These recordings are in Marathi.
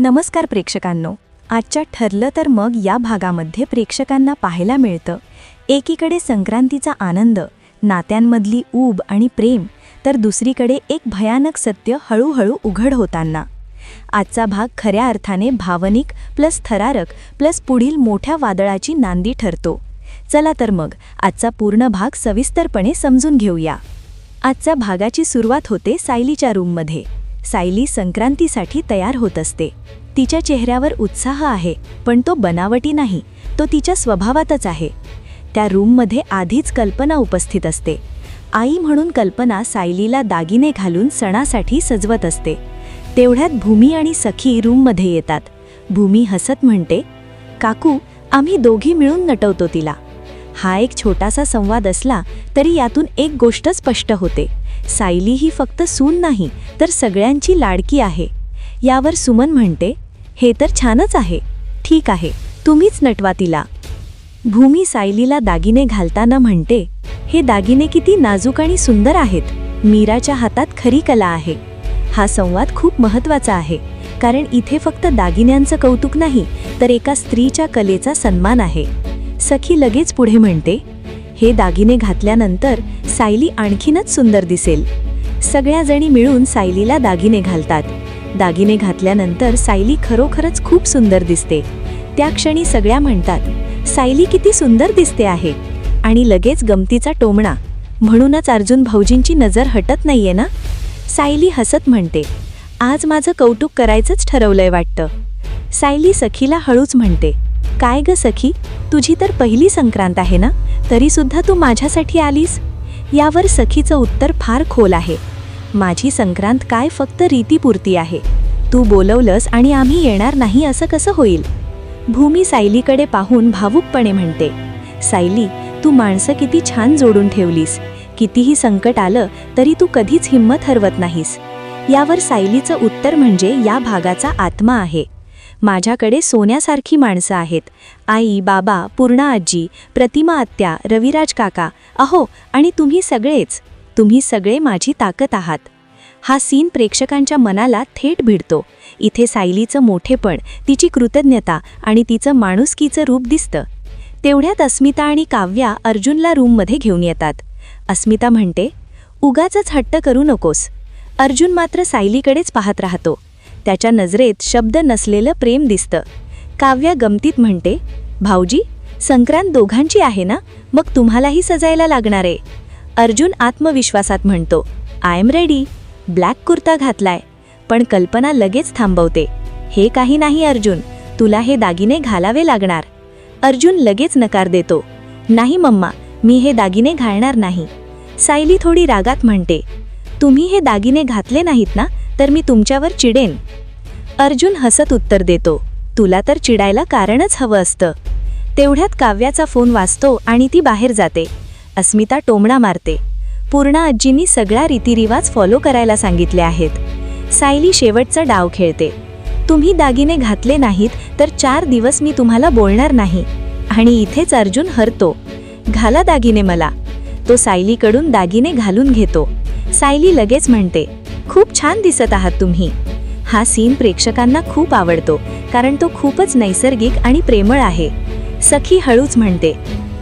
नमस्कार प्रेक्षकांनो. आजच्या ठरलं तर मग या भागामध्ये प्रेक्षकांना पाहायला मिळतं एकीकडे संक्रांतीचा आनंद, नात्यांमधली ऊब आणि प्रेम, तर दुसरीकडे एक भयानक सत्य हळूहळू उघड होताना. आजचा भाग खऱ्या अर्थाने भावनिक प्लस थरारक प्लस पुढील मोठ्या वादळाची नांदी ठरतो. चला तर मग आजचा पूर्ण भाग सविस्तरपणे समजून घेऊया. आजच्या भागाची सुरुवात होते सायलीच्या रूममध्ये. सायली संक्रांतीसाठी तयार होत असते. तिच्या चेहऱ्यावर उत्साह आहे, पण तो बनावटी नाही, तो तिच्या स्वभावातच आहे. त्या रूममध्ये आधीच कल्पना उपस्थित असते. आई म्हणून कल्पना सायलीला दागिने घालून सणासाठी सजवत असते. तेवढ्यात भूमी आणि सखी रूममध्ये येतात. भूमी हसत म्हणते, काकू, आम्ही दोघी मिळून नटवतो तिला. हा एक छोटासा संवाद असला तरी यातून एक गोष्ट स्पष्ट होते. सायली ही फक्त सून नाही, तर सगळ्यांची लाडकी आहे. यावर सुमन म्हणते, हे तर छानच आहे. ठीक आहे, तुम्हीच नटवा तिला. भूमी सायलीला दागिने घालताना म्हणते, हे दागिने किती नाजूक आणि सुंदर आहेत. मीराच्या हातात खरी कला आहे. हा संवाद खूप महत्त्वाचा आहे, कारण इथे फक्त दागिन्यांचं कौतुक नाही, तर एका स्त्रीच्या कलेचा सन्मान आहे. सखी लगेच पुढे म्हणते, हे दागिने घातल्यानंतर सायली आणखीनच सुंदर दिसेल. सगळ्या जणी मिळून सायलीला दागिने घालतात. दागिने घातल्यानंतर सायली खरोखरच खूप सुंदर दिसते. त्या क्षणी सगळ्या म्हणतात, सायली किती सुंदर दिसते आहे. आणि लगेच गमतीचा टोमणा, म्हणूनच अर्जुन भाऊजींची नजर हटत नाहीये ना. सायली हसत म्हणते, आज माझं कौतुक करायचंच ठरवलंय वाटतं. सायली सखीला हळूच म्हणते, काय ग सखी, तुझी तर पहिली संक्रांत आहे ना, तरीसुद्धा तू माझ्यासाठी आलीस. यावर सखीचं उत्तर फार खोल आहे. माझी संक्रांत काय फक्त रीतीपुरती आहे. तू बोलवलंस आणि आम्ही येणार नाही असं कसं होईल. भूमी सायलीकडे पाहून भावुकपणे म्हणते, सायली, तू माणसं किती छान जोडून ठेवलीस. कितीही संकट आलं तरी तू कधीच हिंमत हरवत नाहीस. यावर सायलीचं उत्तर म्हणजे या भागाचा आत्मा आहे. माझ्याकडे सोन्यासारखी माणसं आहेत. आई, बाबा, पूर्णा आजी, प्रतिमा आत्या, रविराज काका, अहो, आणि तुम्ही सगळेच. तुम्ही सगळे माझी ताकद आहात. हा सीन प्रेक्षकांच्या मनाला थेट भिडतो. इथे सायलीचं मोठेपण, तिची कृतज्ञता आणि तिचं माणुसकीचं रूप दिसतं. तेवढ्यात अस्मिता आणि काव्या अर्जुनला रूममध्ये घेऊन येतात. अस्मिता म्हणते, उगाचच हट्ट करू नकोस. अर्जुन मात्र सायलीकडेच पाहत राहतो. त्याच्या नजरेत शब्द नसलेलं प्रेम दिसतं. काव्या गमतीत म्हणते, भाऊजी, संक्रांत दोघांची आहे ना, मग तुम्हालाही सजायला लागणार आहे. अर्जुन आत्मविश्वासात म्हणतो, I am ready. Black kurta घातलाय. पण कल्पना लगेच थांबवते, हे काही नाही अर्जुन, तुला हे दागिने घालावे लागणार. अर्जुन लगेच नकार देतो, नाही मम्मा, मी हे दागिने घालणार नाही. सायली थोडी रागात म्हणते, तुम्ही हे दागिने घातले नाहीत ना, तर मी तुमच्यावर चिडेन. अर्जुन हसत उत्तर देतो, तुला तर चिडायला कारणच हवं असतं. तेवढ्यात काव्याचा फोन वाजतो आणि ती बाहेर जाते. अस्मिता टोमणा मारते, पूर्णा आजींनी सगळा रीतिरिवाज फॉलो करायला सांगितले आहेत. सायली शेवटचा डाव खेळते, तुम्ही दागिने घातले नाहीत तर 4 दिवस मी तुम्हाला बोलणार नाही. आणि इथेच अर्जुन हरतो. घाला दागिने मला. तो सायलीकडून दागिने घालून घेतो. सायली लगेच म्हणते, खूप छान दिसत आहात तुम्ही. हा सीन प्रेक्षकांना खूप आवडतो, कारण तो खूपच नैसर्गिक आणि प्रेमळ आहे. सखी हळूच म्हणते,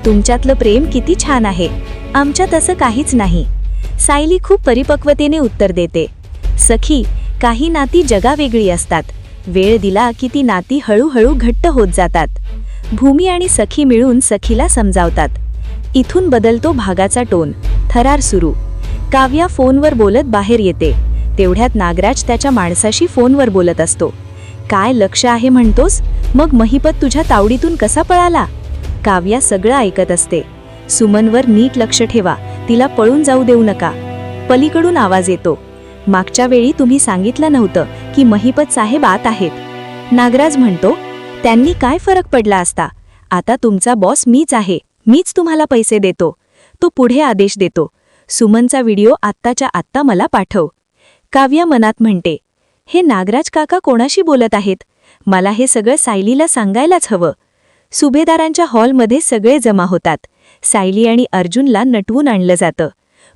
तुमच्यातलं प्रेम किती छान आहे. आमच्यात असं काहीच नाही. सायली खूप परिपक्वतेने उत्तर देते, सखी, काही नाती जगावेगळी असतात. वेळ दिला की ती नाती हळूहळू घट्ट होत जातात. भूमी आणि सखी मिळून सखीला समजावतात. इथून बदलतो भागाचा टोन. थरार सुरू. काव्या फोनवर बोलत बाहेर येते. तेवढ्यात नागराज त्याच्या माणसाशी फोनवर बोलत असतो. काय लक्ष आहे म्हणतोस? मग महिपत तुझ्या तावडीतून कसा पळाला? काव्या सगळं ऐकत असते. सुमनवर नीट लक्ष ठेवा, तिला पळून जाऊ देऊ नका. पलीकडून आवाज येतो, मागच्या वेळी तुम्ही सांगितलं नव्हतं की महिपत साहेब आत आहेत. नागराज म्हणतो, त्यांनी काय फरक पडला असता. आता तुमचा बॉस मीच आहे. मीच तुम्हाला पैसे देतो. तो पुढे आदेश देतो, सुमनचा व्हिडिओ आत्ताच्या आत्ता मला पाठव. काव्या मनात म्हणते, हे नागराज काका कोणाशी बोलत आहेत? मला हे सगळं सायलीला सांगायलाच हवं. सुभेदारांच्या हॉलमध्ये सगळे जमा होतात. सायली आणि अर्जुनला नटवून आणलं जातं.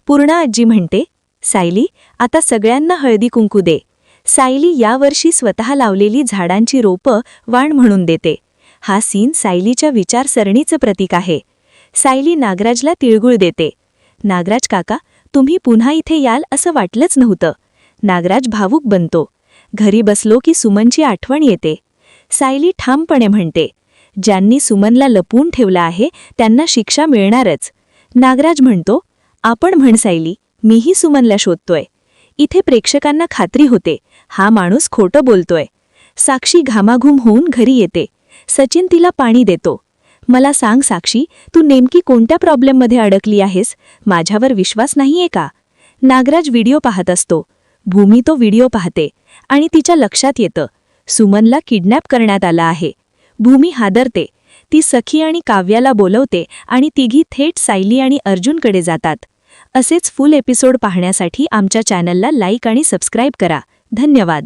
पूर्णा आजी म्हणते, सायली, आता सगळ्यांना हळदी कुंकू दे. सायली यावर्षी स्वतः लावलेली झाडांची रोपं वाण म्हणून देते. हा सीन सायलीच्या विचारसरणीचं प्रतीक आहे. सायली नागराजला तिळगुळ देते. नागराज काका, तुम्ही पुन्हा इथे याल असं वाटलंच नव्हतं. नागराज भावूक बनतो. घरी बसलो की सुमनची आठवण येते. सायली ठामपणे म्हणते, ज्यांनी सुमनला लपवून ठेवलं आहे त्यांना शिक्षा मिळणारच. नागराज म्हणतो, आपण म्हण सायली, मीही सुमनला शोधतोय. इथे प्रेक्षकांना खात्री होते, हा माणूस खोटं बोलतोय. साक्षी घामाघूम होऊन घरी येते. सचिन तिला पाणी देतो. मला सांग साक्षी, तू नेमकी कोणत्या प्रॉब्लेममध्ये अडकली आहेस? माझ्यावर विश्वास नाहीये का? नागराज व्हिडिओ पाहत असतो. भूमी तो व्हिडिओ पाहते आणि तिच्या लक्षात येतं, सुमनला किडनॅप करण्यात आला आहे. भूमी हादरते. ती सखी आणि काव्याला बोलवते आणि तिघी थेट सायली आणि अर्जुनकडे जातात. असेच फुल एपिसोड पाहण्यासाठी आमच्या चॅनलला लाईक आणि सबस्क्राईब करा. धन्यवाद.